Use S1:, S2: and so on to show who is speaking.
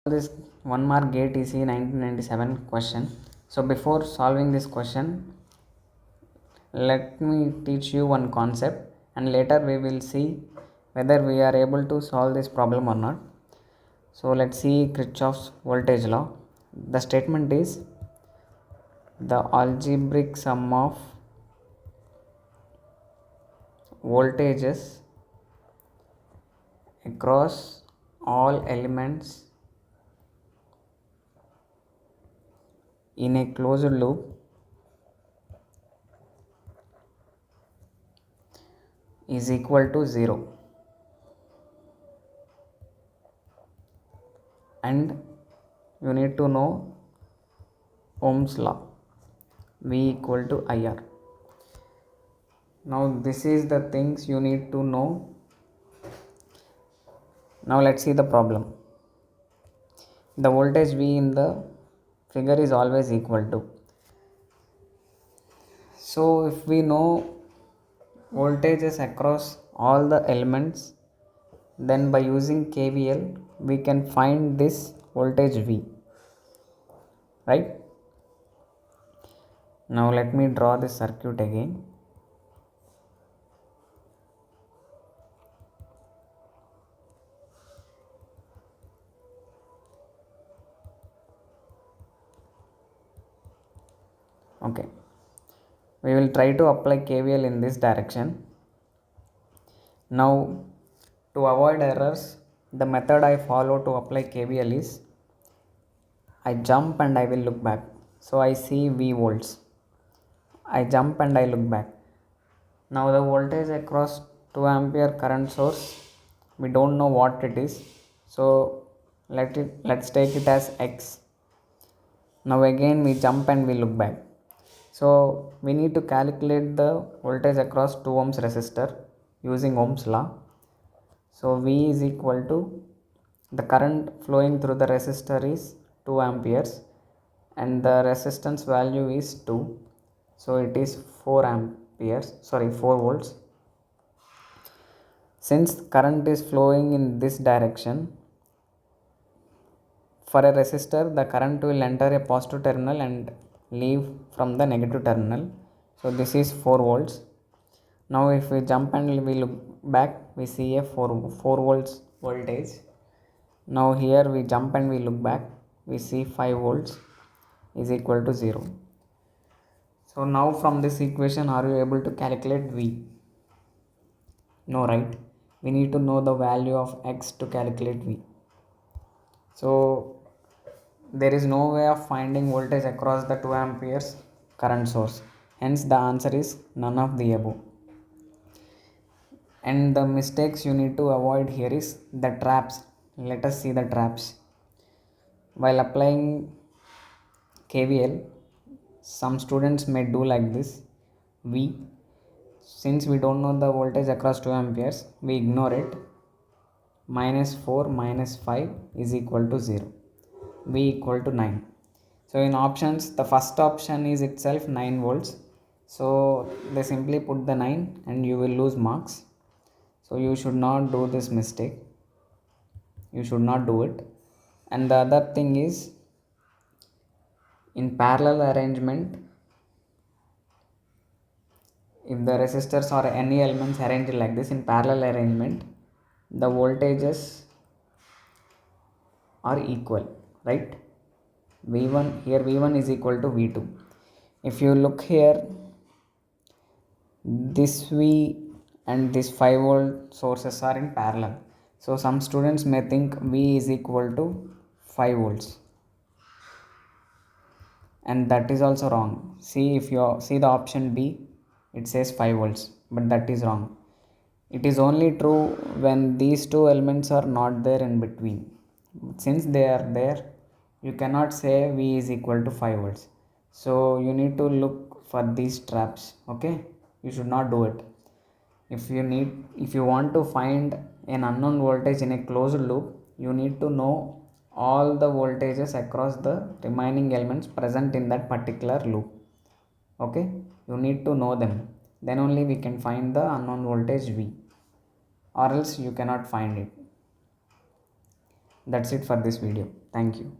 S1: This 1 mark GATE ECE 1997 question. So before solving this question, let me teach you one concept and later we will see whether we are able to solve this problem or not. So let's see Kirchhoff's voltage law. The statement is the algebraic sum of voltages across all elements in a closed loop is equal to 0, and you need to know Ohm's law, V equal to IR. Now this is the things you need to know. Now let's see the problem. The voltage V in the figure is always equal to. So if we know voltages across all the elements, then by using KVL we can find this voltage V, right? Now let me draw this circuit again. Okay, we will try to apply KVL in this direction. Now to avoid errors, the method I follow to apply KVL is I jump and I will look back. So I see V volts. I jump and I look back. Now the voltage across 2 ampere current source, we don't know what it is. So let's take it as X. Now again we jump and we look back. So we need to calculate the voltage across 2 ohms resistor using Ohm's law. So V is equal to the current flowing through the resistor is 2 amperes and the resistance value is 2. So it is 4 volts. Since current is flowing in this direction, for a resistor the current will enter a positive terminal and leave from the negative terminal. So this is 4 volts. Now if we jump and we look back, we see a 4 volts voltage. Now here we jump and we look back, we see 5 volts is equal to 0. So now from this equation, are you able to calculate V? No, right? We need to know the value of X to calculate V. So there is no way of finding voltage across the 2 amperes current source. Hence the answer is none of the above. And the mistakes you need to avoid here is the traps. Let us see the traps. While applying KVL, some students may do like this. V, since we don't know the voltage across 2 amperes, we ignore it. Minus 4 minus 5 is equal to 0. V equal to 9. So in options, the first option is itself 9 volts. So they simply put the 9 and you will lose marks. So you should not do this mistake. You should not do it. And the other thing is, in parallel arrangement, if the resistors or any elements arranged like this in parallel arrangement, the voltages are equal, right? V1 here, V1 is equal to V2. If you look here, this V and this 5 volt sources are in parallel. So some students may think V is equal to 5 volts, and that is also wrong. See, if you see the option B, it says 5 volts, but that is wrong. It is only true when these two elements are not there in between. Since they are there, you cannot say V is equal to 5 volts. So you need to look for these traps. Okay, you should not do it. If you want to find an unknown voltage in a closed loop, you need to know all the voltages across the remaining elements present in that particular loop. Okay, you need to know them, then only we can find the unknown voltage V, or else you cannot find it. That's it for this video. Thank you.